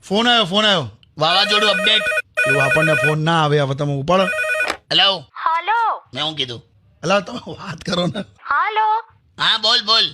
Phone આવ્યો. વાવાઝોડું update. એવું આપણને ફોન ના આવે, હવે તમે ઉપાડો. હેલો. હાલો. મેં હું કીધું? અલા તમે વાત કરો ને. હાલો. હા બોલ બોલ.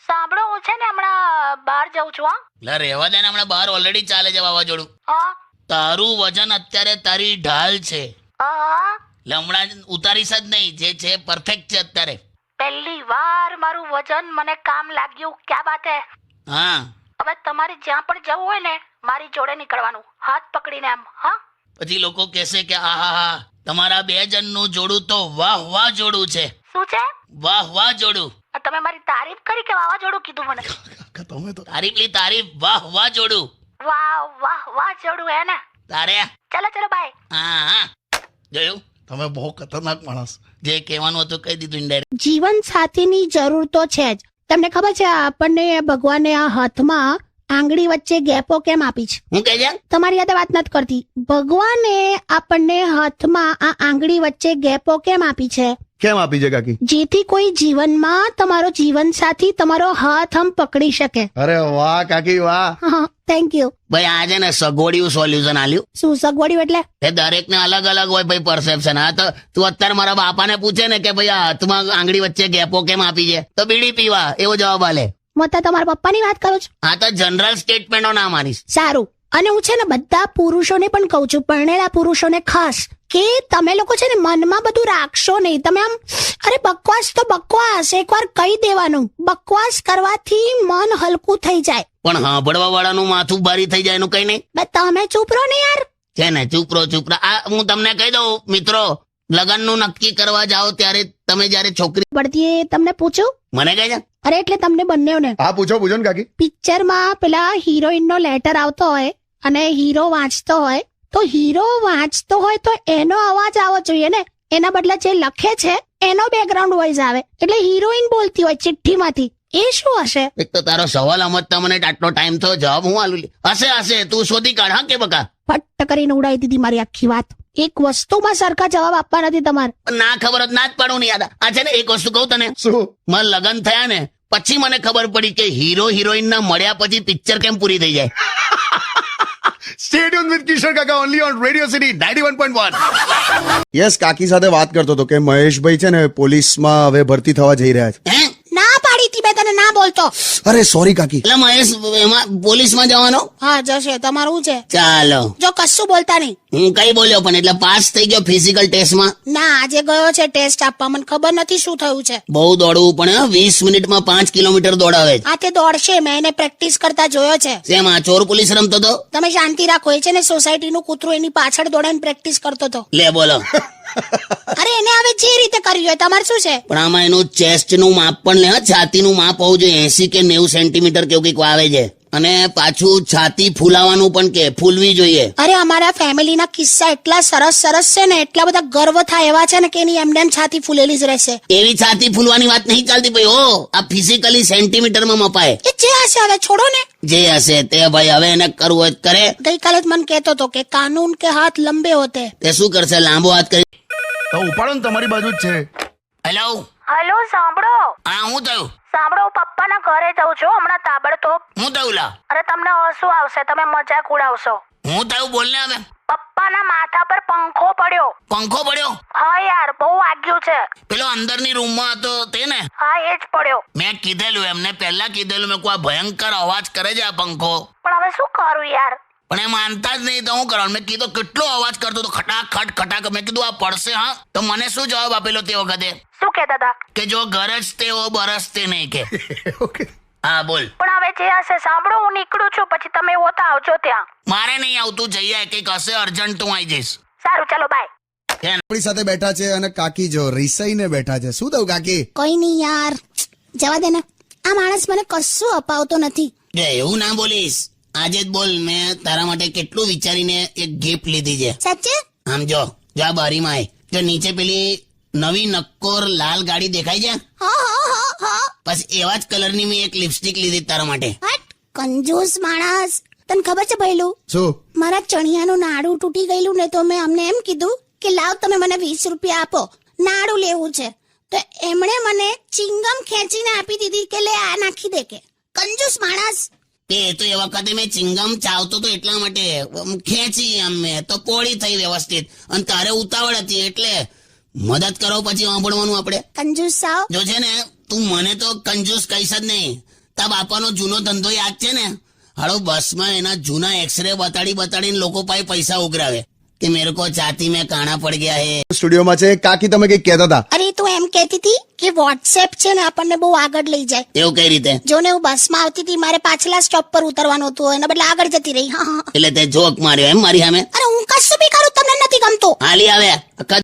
સાંભળો, હું છે ને હમણાં બહાર જાઉં છું. લે રહેવા દે ને, હમણાં બહાર ઓલરેડી ચાલે છે વાવાઝોડું. હા. તારું વજન અત્યારે તારી ઢાલ છે. હા. એટલે હમણાં ઉતારીશ જ નહીં, જે છે પરફેક્ટ છે અત્યારે. પહેલી વાર મારું વજન મને કામ લાગ્યું. ક્યાં વાત હે. હા હવે તમારે જ્યાં પણ જવું હોય ને, મારી જોડે નીકળવાનું, હાથ પકડીને એમ. હા. પછી લોકો કહેશે કે આહા તમારા બે જણનું જોડું તો વાહ વાહ જોડું છે. શું છે? વાહ વાહ જોડું. તમે મારી તારીફ કરી કે વાવાઝોડું કીધું મને? તમે તો તારીફ લી તારીફ. વાહ વાહ જોડું. વાહ વાહ વાહ જોડું હે ને. તારે ચલો બાય. હા હા જોયું, તમે બહુ ખતરનાક માણસ. જે કહેવાનું હતું કહી દીધું ઇનડાયરેક્ટ. જીવન સાથીની જરૂર તો છે જ. તમને ખબર છે આપણને ભગવાને આ હાથમાં આંગળી વચ્ચે ગેપો કેમ આપી છે? હું કહે છે? તમારી સાથે વાત નથી કરતી. ભગવાને આપણને હાથમાં આ આંગળી વચ્ચે ગેપો કેમ આપી છે? કેમ આપી છે કાકી? જેથી કોઈ જીવનમાં તમારો જીવન સાથી તમારો હાથ આમ પકડી શકે. અરે વાહ કાકી વાહ. હા, થેન્ક યુ. ભાઈ આજે ને સગવડિયું સોલ્યુશન આલ્યું. શું સગવડ્યું એટલે? એ દરેકને અલગ અલગ હોય ભાઈ પરસેપ્શન. હા તો તું અત્યારે મારા બાપાને પૂછે ને કે ભાઈ આ હાથમાં આંગળી વચ્ચે ગેપો કેમ આપી છે, તો બીડી પીવા એવો જવાબ આલે. મત તમારા પપ્પાની વાત કરો છો? હા તો જનરલ સ્ટેટમેન્ટો ના મારીશ. સારું. અને હું છે ને બધા પુરુષોને પણ કહું છું, પરણેલા પુરુષોને ખાસ, કે તમે લોકો છે ને મનમાં બધું રાખશો નહીં. તમે આમ અરે બકવાસ તો બકવાસ એકવાર કહી દેવાનું. બકવાસ કરવાથી મન હલકું થઈ જાય. પણ સાંભળવા વાળાનું માથું ભારી થઈ જાય એનું કઈ નહીં. બે તમે ચૂપ રહો ને યાર. છે ને ચૂપરો. આ હું તમને કહી દઉં મિત્રો, લગ્નનું નક્કી કરવા જાઓ ત્યારે તમે જયારે છોકરી પડતી તમને પૂછું. મને કહે છે અરે એટલે તમને બંનેઓને હા પૂછો ને કાકી. પિક્ચરમાં પેલા હિરોઈનનો લેટર આવતો હોય અને હીરો વાંચતો હોય, તો હીરો વાંચતો હોય તો એનો અવાજ આવવો જોઈએ ને, એના બદલે જે લખે છે એનો બેકગ્રાઉન્ડ વોઇસ આવે. એટલે હિરોઈન બોલતી હોય ચિઠ્ઠીમાંથી. એ શું હશે? એક તો તારો સવાલ સમજતા મને આટલો ટાઈમ થયો, જવાબ હું આલું. હશે તું શોધી કાઢ. હા કે બકા ફટ કરીને ઉડાવી દીધી મારી આખી વાત. એક વસ્તુમાં સરખા જવાબ આપવા નથી તમારે. ના ખબર જ ના જ પાડું નહીં. યાદ આ છે ને એક વસ્તુ કહું તને. શું? મારા લગ્ન થયા ને પછી મને ખબર પડી કે હીરો હિરોઈન ના મળ્યા પછી પિક્ચર કેમ પૂરી થઈ જાય. Stay tuned with કિશોર કાકા only on Radio City 91.1. Yes, કાકી સાથે વાત કરતો હતો કે મહેશભાઈ છે ને પોલીસમાં હવે ભરતી થવા જઈ રહ્યા છે. હે ના પાડી હતી મેં તને, ના બોલતો. અરે સોરી કાકી. એટલે મહેશ એમાં પોલીસમાં જવાનો? હા જશે. તમારું છે? ચાલો. જો કશું બોલતા નહીં. હું કઈ બોલ્યો પણ એટલે પાસ થઈ ગયો ફિઝિકલ ટેસ્ટમાં. ના, આજે ગયો છે ટેસ્ટ આપવા. મને ખબર નથી શું થયું છે. બહુ દોડવું પણ 20 મિનિટમાં 5 કિલોમીટર દોડાવે છે. આ તે દોડશે. મેં એને પ્રેક્ટિસ કરતા જોયો છે. શેમાં? ચોર પોલીસ રમતો તો? તમે શાંતિ રાખો. એ છે ને સોસાયટીનું કૂતરું એની પાછળ દોડાઈને પ્રેક્ટિસ કરતો હતો. લે બોલો. અરે એને હવે જે રીતે કર્યું હોય. તમારે શું છે? પણ આમાં એનું ચેસ્ટ નું માપ પણ લે, છાતીનું માપ હોવું જોઈએ. 80 કે 90 સેન્ટીમીટર કેવું કંઈક આવે છે. અને પાછું છાતી ફૂલાવાનું પણ કે ફૂલવી જોઈએ. અરે અમારા ફેમિલીના કિસ્સા એટલા સરસ છે ને, એટલા બધા ગર્વ થાય એવા છે ને કે એની એમને એમ છાતી ફૂલેલી જ રહેશે. એવી છાતી ફૂલવાની વાત નહીં ચાલતી ભાઈ. ઓ આ ફિઝિકલી સેન્ટીમીટરમાં મપાય. એ જે હશે હવે છોડો ને. જે હશે તે ભાઈ, હવે એને કરવું હોય તો કરે. ગઈકાલે જ મને કહેતો હતો કે કાનૂન કે હાથ લંબે હોતે. તે શું કરશે? લાંબો હાથ કરી. તો ઉપાડો ને, તમારી બાજુ જ છે. હેલો. હાલો, સાંભળો. હા હું થયું? સાંભળો, હું પપ્પાના ઘરે જાઉં છું હમણાં તાબડતોબ. હું થયું લા? અરે તમને હસવું આવશે, તમે મજાક ઉડાવશો. હું થયું બોલ ને હવે. પપ્પાના માથા પર પંખો પડ્યો. પંખો પડ્યો? હા યાર, બહુ વાગ્યું છે. પેલો અંદરની રૂમમાં હતો તે ને? હા એ જ પડ્યો. મેં કીધેલું એમને પહેલા કીધેલું, મેં કોઈ ભયંકર અવાજ કરે છે આ પંખો. પણ હવે શું કરું યાર. પણ એ માનતા જ નહીં તો હું કરવાનું. મેં કીધું કેટલો અવાજ કરતો હતો, ખટાખટ ખટાક. મેં કીધું આ પડશે. હા તો મને શું જવાબ આપેલો તે વખતે? શું કહેતા હતા? કે જો ગરજતે હો બરસતે નહીં કે. ઓકે. હા બોલ. પણ હવે જે હશે સાંભળો, હું નીકળું છું, પછી તમે એવો તો આવજો ત્યાં. મારે નહીં આવતું, જઈએ. કંઈક હશે અર્જન્ટ હું આવી જઈશ. સારું ચાલો બાય. આપણી સાથે બેઠા છે અને કાકી જો રિસાઈને બેઠા છે. શું થયું કાકી? કઈ નહીં યાર, જવા દે ને. આ માણસ મને કશું અપાવતો નથી. એવું ના બોલીશ. આજે જ બોલ. મેં તારા માટે કેટલું વિચારીને એક ગિફ્ટ લીધી છે. સાચે? આમ જો જા બારીમાં આય. જો નીચે પેલી નવી નક્કોર લાલ ગાડી દેખાય છે? હા. બસ એવા જ કલરની મેં એક લિપસ્ટિક લીધી તારા માટે. હટ કંજૂસ માણસ. તને ખબર છે ભઈલું? શું? મારા ચણિયાનું નાડું તૂટી ગયેલું ને, તો મેં અમને એમ કીધું કે લાવ તમે મને 20 રૂપિયા આપો, નાડું લેવું છે. તો એમણે મને ચિંગમ ખેંચીને આપી દીધી કે લે આ નાખી દે. કે કંજૂસ માણસ. એ તો એ વખતે મેં ચિંગમ ચાવતો તો એટલા માટે ખેંચી આમ મેં તો પોળી થઈ વ્યવસ્થિત, અને તારે ઉતાવળ હતી એટલે મદદ કરો પછી વાપરવાનું આપણે. કંજૂસ સાવ. જો છે ને તું મને તો કંજૂસ કહીશ જ નહીં. તા બાપાનો જૂનો ધંધો યાદ છે ને? હાલો બસમાં એના જૂના એક્સરે બતાડીને લોકો પાસે પૈસા ઉઘરાવે કે મેરે કો છાતી મેં કાણા પડ ગયા હે. સ્ટુડિયોમાં છે કાકી, તમે કઈક કહેતા હતા. અરે તું એમ કહેતી હતી કે વોટ્સએપ છે ને આપણને બહુ આગળ લઈ જાય. એવું કઈ રીતે? જો ને હું બસમાં આવતી હતી, મારે પાછલા સ્ટોપ પર ઉતરવાનું હતું, એના બદલે આગળ જતી રહી. હા, હા. એટલે તે જોક માર્યો એમ મારી સામે? અરે હું કશું બી કરું તમને નથી ગમતું. હાલી આવે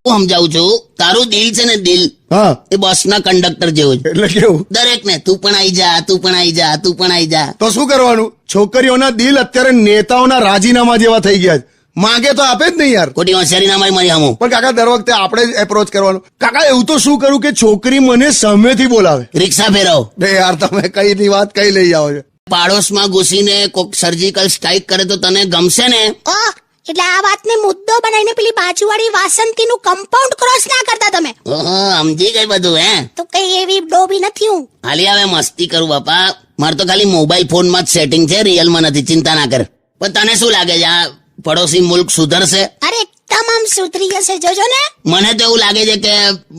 હું સમજાવું છું. તારું દિલ છે ને દિલ, હા, એ બસના કંડક્ટર જેવું જ. એટલે કેવું? દરેક ને તું પણ આઈ જા, તું પણ આઈ જા, તું પણ આઈ જા. તો શું કરવાનું? છોકરીઓના દિલ અત્યારે નેતાઓના રાજીનામા જેવા થઈ ગયા છે. માંગે તો આપે જ નહીં યાર. ખોટી હોશિયારી ના મારી સામું. પણ કાકા દર વખતે આપણે જ એપ્રોચ કરવાનું. કાકા એવું તો શું કરું કે છોકરી મને સામેથી બોલાવે? રિક્ષા ફેરવ. બે યાર તમે કઈ ની વાત કઈ લઈ આવો છો? પાડોશમાં ઘૂસીને કોક સર્જિકલ સ્ટ્રાઇક કરે તો તને ગમશે ને? ઓહ, એટલે આ વાતને મુદ્દો બનાવીને પેલી બાજુવાળી વાસંતીનું કમ્પાઉન્ડ ક્રોસ ના કરતા તમે. ઓહો, સમજી ગઈ બધું હે? તો કઈ એવી ડોબી નથી હું. હાલી આવે મસ્તી કરું બાપા. મારે તો ખાલી મોબાઈલ ફોનમાં જ સેટિંગ છે, રિયલમાં નથી, ચિંતા ના કર. પણ તને શું લાગે છે આ પડોશી મુલ્ક સુધરશે? અરે તમામ સુધરી જશે, જોજો ને. મને તો એવું લાગે છે કે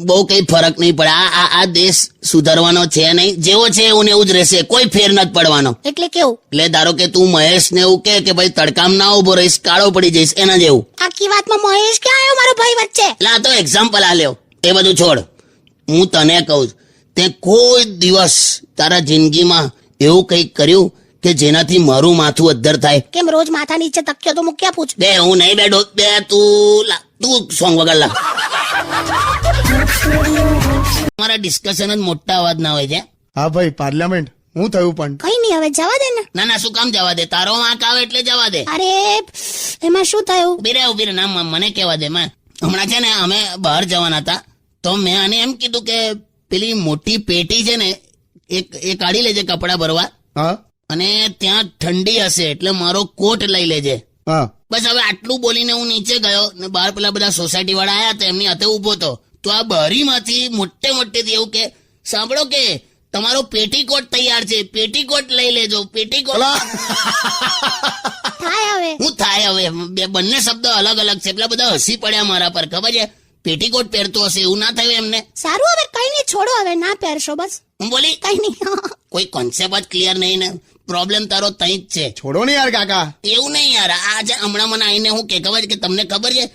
બહુ કઈ ફરક નહીં પડે. આ દેશ સુધરવાનો છે નહીં, જેવો છે એવું ને એવું જ રહેશે, કોઈ ફેર નથી પડવાનો. એટલે કેવું? એટલે ધારો કે તું મહેશ ને એવું કે ભાઈ તડકામ ના ઉભો રહીશ, કાળો પડી જઈશ, એના જેવું. આખી વાતમાં મહેશ ક્યાં આવ્યો મારો ભાઈ વચ્ચે? એટલે આ તો એક્ઝામ્પલ આલ્યો, એ બધું છોડ. હું તને કહું છું, તે કોઈ દિવસ તારા જિંદગીમાં એવું કંઈક કર્યું કે જેનાથી મારું માથું અદ્ધર થાય? કેમ રોજ માથા નીચે તક્યો તો મૂક્યા પૂછ. બે હું નહીં બેઠો, બે તું સોંગ વગર લા. તમારા ડિસ્કશન જ મોટા અવાજ ના હોય છે. હા ભાઈ, પાર્લામેન્ટ હું થયું પણ? કઈ નહીં, હવે જવા દે ને. ના ના, શું કામ જવા દે? તારો વાંક આવે એટલે જવા દે. અરે એમાં શું થયું? ઉભી રે ના, મને કહેવા દે. હમણાં છે ને અમે બહાર જવાના હતા, તો મેં આને એમ કીધું કે પેલી મોટી પેટી છે ને એ કાઢી લેજે કપડા ભરવા, હા, અને ત્યાં ઠંડી હશે એટલે મારો કોટ લઈ લેજે. હા, બસ હવે આટલું બોલીને હું નીચે ગયો ને બહાર પેલા બધા સોસાયટી વાળા આયા હતા, એમની હાથે ઉભો હતો. તો આ બારીમાંથી મોટેથી એવું કે સાંભળો કે તમારો પેટીકોટ તૈયાર છે, પેટીકોટ લઈ લેજો, પેટીકોટ. થાય હવે. હું થાય હવે? બંને શબ્દ અલગ અલગ છે. પેલા બધા હસી પડ્યા મારા પર, ખબર છે? પેટીકોટ પહેરતો હશે એવું ના થયું એમને? સારું, હવે કઈ નહીં, છોડો, હવે ના પહેરશો બસ. હું બોલી કઈ નહીં. કોઈ કોન્સેપ્ટ જ ક્લિયર નહીં ને. પ્રોબ્લેમ તારો તઈ જ છે. છોડો ને યાર કાકા. એવું નહીં યાર, આજે હમણાં મને આવીને હું કે ખબર છે કે તમને ખબર છે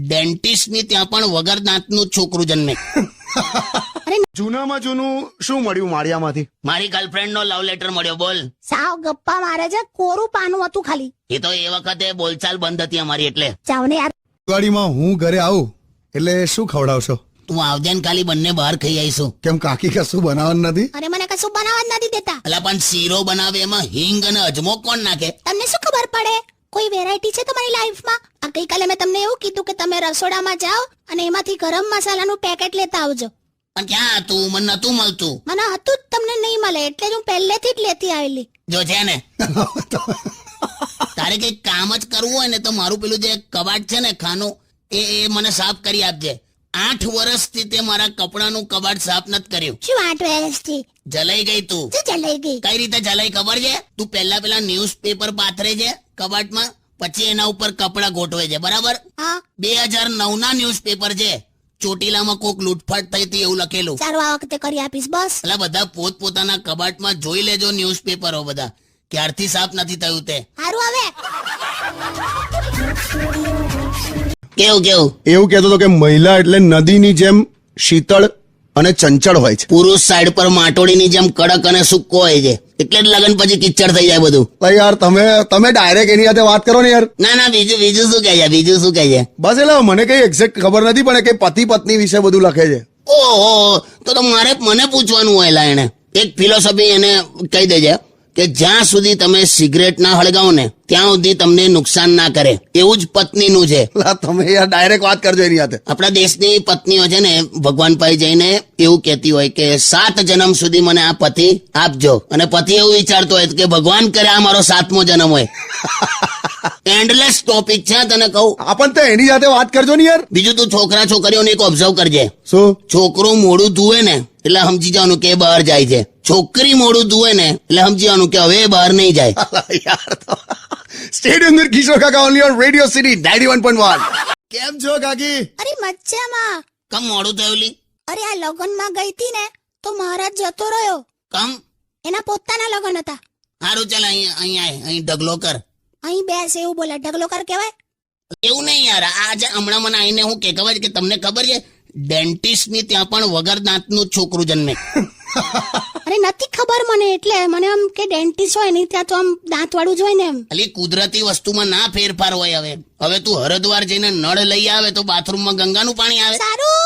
ડેન્ટિસ્ટ ની ત્યાં પણ વગર દાંતનું છોકરું જન્મે. જૂનામાં જૂનું શું મળ્યું માળિયામાંથી? મારી ગર્લફ્રેન્ડ નો લવ લેટર મળ્યો. બોલ. સાવ ગપ્પા મારે છે, કોરું પાનું હતું ખાલી. એ તો એ વખતે બોલચાલ બંધ હતી અમારી એટલે. જાવ ને યાર. દિવાળીમાં હું ઘરે આવું એટલે શું ખવડાવશો? તું આવજે ને ખાલી બંને બહાર ખાઈ આવીશું. કેમ કાકી કશું બનાવવાનું નથી? અરે મને કશું બનાવવા જ નથી દેતા. અલા પણ શીરો બનાવે એમાં હિંગ અને અજમો કોણ નાખે? તમને શું ખબર પડે? કોઈ વેરાયટી છે તમારી લાઈફમાં? આ ગઈકાલે મેં તમને એવું કીધું કે તમે રસોડામાં જાઓ અને એમાંથી ગરમ મસાલાનું પેકેટ લેતા આવજો. પણ ક્યાં હતું? મને નતું મળતું. મને હતું જ, તમને નહીં મળે એટલે જ હું પહેલેથી જ લેતી આવેલી. જો છે ને તારે કઈ કામ જ કરવું હોય ને તો મારું પેલું જે કબાટ છે ને ખાનું, એ મને સાફ કરી આપજે. 8 વર્ષથી તે મારા કપડાનું કબાટ સાફ નથી કર્યું. શું 8 વર્ષથી? જલાઈ ગઈ તું. શું ચલાઈ ગઈ? કઈ રીતે જલાઈ ખબર છે? તું પેલા ન્યૂઝપેપર પાથરે છે કબાટમાં, પછી એના ઉપર કપડા ગોઠવે છે, બરાબર? હા. 2009 ના ન્યૂઝપેપર છે. ચોટીલામાં કોક લૂંટફાટ થઈ હતી એવું લખેલું. સારું, આ વખતે કરી આપીશ બસ. એટલે બધા પોતપોતાના કબાટમાં જોઈ લેજો ન્યૂઝપેપરો બધા, ક્યારથી સાફ નથી થયું તે. સારું, હવે કેવું એવું કહેતો હતો કે મહિલા એટલે નદીની જેમ શીતળ અને ચંચળ હોય છે. પુરુષ સાઈડ પર માટોડીની જેમ કડક અને સૂકો હોય છે, એટલે જ લગન પછી કિચડ થઈ જાય બધું. ભાઈ યાર તમે ડાયરેક્ટ એની સાથે વાત કરો ને યાર. ના બીજું શું કહે છે? બસ એટલે મને કઈ એક્ઝેક્ટ ખબર નથી, પણ કઈ પતિ પત્ની વિશે બધું લખે છે. ઓહો, તો મને પૂછવાનું હોય લા. એને એક ફિલોસોફી એને કહી દેજે કે જ્યાં સુધી તમે સિગરેટ ના હળગાવો ને ત્યાં સુધી તમને નુકસાન ના કરે. એવું જ પત્નીનું છે. તમે યાર ડાયરેક્ટ વાત કરજો એની સાથે. આપણા દેશની પત્નીઓ છે ને ભગવાન પાસે જઈને એવું કહેતી હોય કે 7 જન્મ સુધી મને આ પતિ આપજો, અને પતિ એવું વિચારતો હોય કે ભગવાન કરે આ મારો 7મો જન્મ હોય. એન્ડલેસ ટોપિક છે તને કહું. આપણ તો એની સાથે વાત કરજો ને યાર. બીજું તું છોકરીઓને એક ઓબ્ઝર્વ કરજે. શું? છોકરો મોડું ધુએ ને એટલે સમજી જવાનું કે બહાર જાય છે. છોકરી મોડું ધુએ ને એટલે સમજવાનું કે હવે એ બહાર નહીં જાય. યાર તો સ્ટેડિયમ વિથ કિશોર કાકા ઓનલી ઓન રેડિયો સિટી 91.1. કેમ છો કાકી? અરે મજામાં. કમ મોડું થયું લી? અરે આ લગનમાં ગઈ હતી ને તો મહારાજ જતો રહ્યો. કમ? એના પોતાના લગન હતા. સારું ચાલ અહીં ઢગલો કર. અહીં બેસ એવું બોલે ઢગલો કર કહેવાય. એવું નહીં યાર, આજે હમણાં મને આઈને હું કે ખબર છે કે તમને ખબર છે ડેન્ટિસ્ટ ની ત્યાં પણ વગર દાંતનું જ છોકરું જન્મે. અરે નથી ખબર મને, એટલે મને આમ કે ડેન્ટિસ્ટ હોય ને ત્યાં તો આમ દાંત વાળું જ હોય ને એમ. અલી કુદરતી વસ્તુમાં ના ફેરફાર હોય. હવે તું હરદ્વાર જઈને નળ લઈ આવે તો બાથરૂમમાં ગંગાનું પાણી આવે. સારું.